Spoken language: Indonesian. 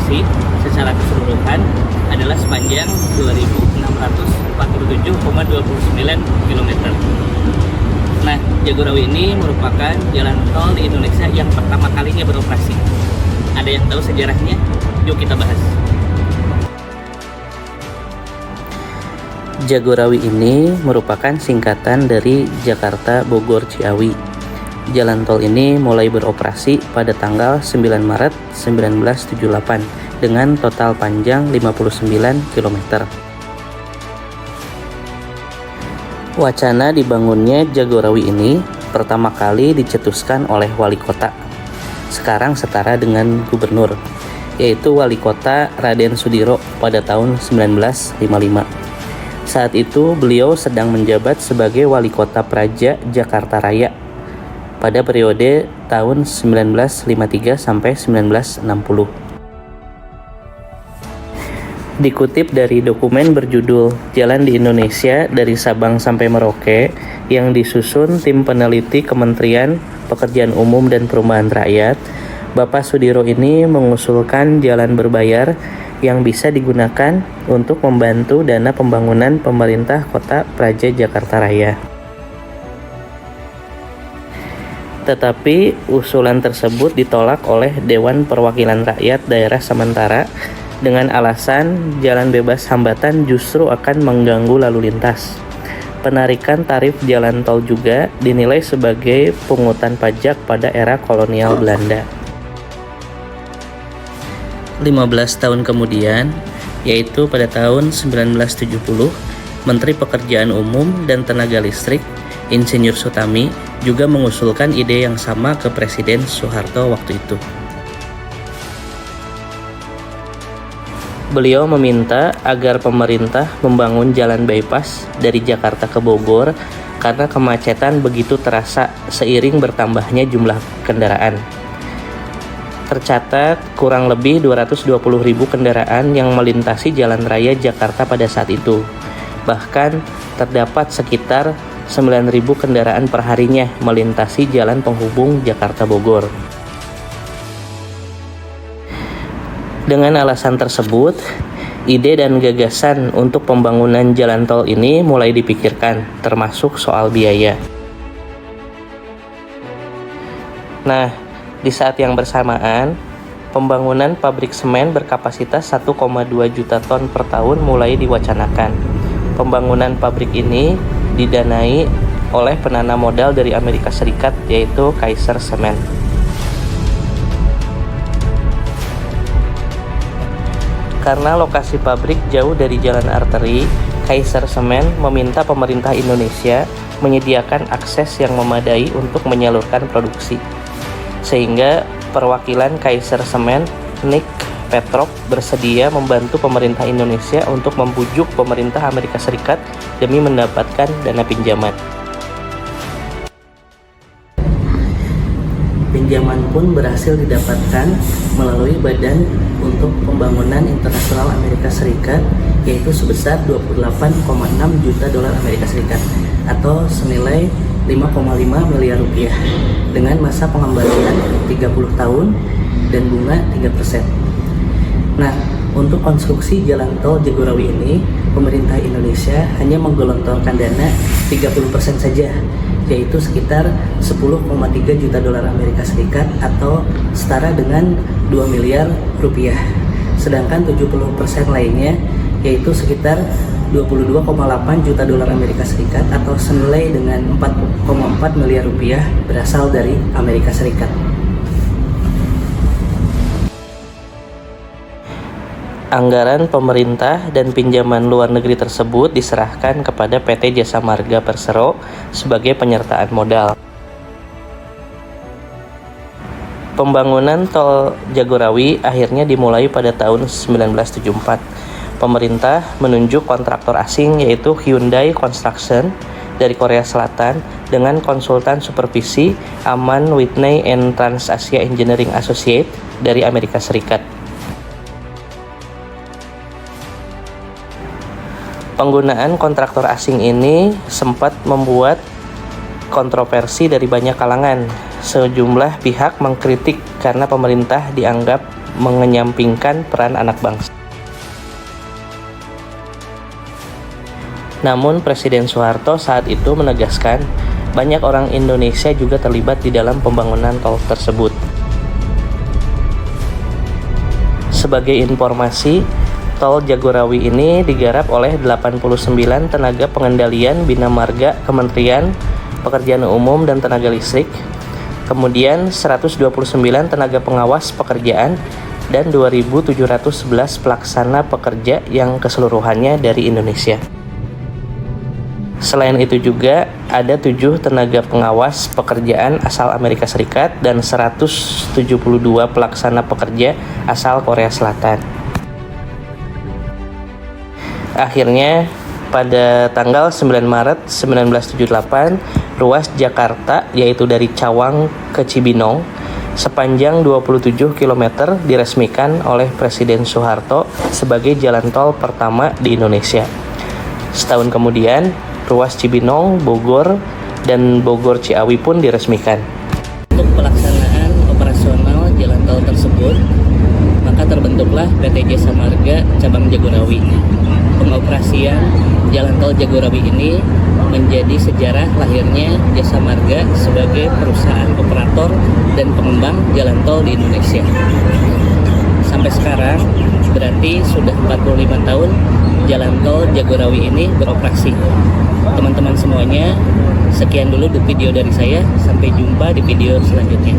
beroperasi secara keseluruhan adalah sepanjang 2.647,29 km. Nah, Jagorawi ini merupakan jalan tol di Indonesia yang pertama kalinya beroperasi. Ada yang tahu sejarahnya? Yuk kita bahas. Jagorawi ini merupakan singkatan dari Jakarta Bogor Ciawi. Jalan tol ini mulai beroperasi pada tanggal 9 Maret 1978 dengan total panjang 59 km. Wacana dibangunnya Jagorawi ini pertama kali dicetuskan oleh wali kota, sekarang setara dengan gubernur, yaitu wali kota Raden Sudiro pada tahun 1955. Saat itu beliau sedang menjabat sebagai wali kota Praja Jakarta Raya pada periode tahun 1953 sampai 1960. Dikutip dari dokumen berjudul Jalan di Indonesia dari Sabang sampai Merauke yang disusun tim peneliti Kementerian Pekerjaan Umum dan Perumahan Rakyat, Bapak Sudiro ini mengusulkan jalan berbayar yang bisa digunakan untuk membantu dana pembangunan pemerintah kota Praja Jakarta Raya. Tetapi usulan tersebut ditolak oleh Dewan Perwakilan Rakyat Daerah Sementara dengan alasan jalan bebas hambatan justru akan mengganggu lalu lintas. Penarikan tarif jalan tol juga dinilai sebagai pungutan pajak pada era kolonial Belanda. 15 tahun kemudian, yaitu pada tahun 1970, Menteri Pekerjaan Umum dan Tenaga Listrik, Insinyur Sutami, juga mengusulkan ide yang sama ke Presiden Soeharto waktu itu. Beliau meminta agar pemerintah membangun jalan bypass dari Jakarta ke Bogor karena kemacetan begitu terasa seiring bertambahnya jumlah kendaraan. Tercatat kurang lebih 220.000 kendaraan yang melintasi jalan raya Jakarta pada saat itu. Bahkan terdapat sekitar 9.000 kendaraan perharinya melintasi jalan penghubung Jakarta Bogor. Dengan alasan tersebut, ide dan gagasan untuk pembangunan jalan tol ini mulai dipikirkan, termasuk soal biaya. Nah, di saat yang bersamaan, pembangunan pabrik semen berkapasitas 1,2 juta ton per tahun mulai diwacanakan. Pembangunan pabrik ini didanai oleh penanam modal dari Amerika Serikat, yaitu Kaiser Cement. Karena lokasi pabrik jauh dari jalan arteri, Kaiser Cement meminta pemerintah Indonesia menyediakan akses yang memadai untuk menyalurkan produksi. Sehingga perwakilan Kaiser Cement, Nick Petrov, bersedia membantu pemerintah Indonesia untuk membujuk pemerintah Amerika Serikat demi mendapatkan dana pinjaman. Pinjaman pun berhasil didapatkan melalui Badan untuk Pembangunan Internasional Amerika Serikat, yaitu sebesar 28,6 juta dolar Amerika Serikat atau senilai 5,5 miliar rupiah dengan masa pengembalian 30 tahun dan bunga 3%. Nah, untuk konstruksi jalan tol Jagorawi ini, pemerintah Indonesia hanya menggelontorkan dana 30% saja, yaitu sekitar 10,3 juta dolar Amerika Serikat atau setara dengan 2 miliar rupiah. Sedangkan 70% lainnya yaitu sekitar 22,8 juta dolar Amerika Serikat atau senilai dengan 4,4 miliar rupiah berasal dari Amerika Serikat. Anggaran pemerintah dan pinjaman luar negeri tersebut diserahkan kepada PT Jasa Marga Persero sebagai penyertaan modal. Pembangunan tol Jagorawi akhirnya dimulai pada tahun 1974. Pemerintah menunjuk kontraktor asing yaitu Hyundai Construction dari Korea Selatan dengan konsultan supervisi Aman Whitney and TransAsia Engineering Associates dari Amerika Serikat. Penggunaan kontraktor asing ini sempat membuat kontroversi dari banyak kalangan. Sejumlah pihak mengkritik karena pemerintah dianggap mengenyampingkan peran anak bangsa. Namun Presiden Soeharto saat itu menegaskan banyak orang Indonesia juga terlibat di dalam pembangunan tol tersebut. Sebagai informasi, tol Jagorawi ini digarap oleh 89 tenaga pengendalian Bina Marga Kementerian Pekerjaan Umum dan Tenaga Listrik, kemudian 129 tenaga pengawas pekerjaan, dan 2.711 pelaksana pekerja yang keseluruhannya dari Indonesia. Selain itu juga ada 7 tenaga pengawas pekerjaan asal Amerika Serikat dan 172 pelaksana pekerja asal Korea Selatan. Akhirnya, pada tanggal 9 Maret 1978, ruas Jakarta, yaitu dari Cawang ke Cibinong, sepanjang 27 km diresmikan oleh Presiden Soeharto sebagai jalan tol pertama di Indonesia. Setahun kemudian, ruas Cibinong, Bogor, dan Bogor Ciawi pun diresmikan. Untuk pelaksanaan operasional jalan tol tersebut, maka terbentuklah PT Jasa Marga Cabang Jagorawi. Pengoperasian jalan tol Jagorawi ini menjadi sejarah lahirnya Jasa Marga sebagai perusahaan operator dan pengembang jalan tol di Indonesia. Sampai sekarang berarti sudah 45 tahun jalan tol Jagorawi ini beroperasi. Teman-teman semuanya, sekian dulu video dari saya. Sampai jumpa di video selanjutnya.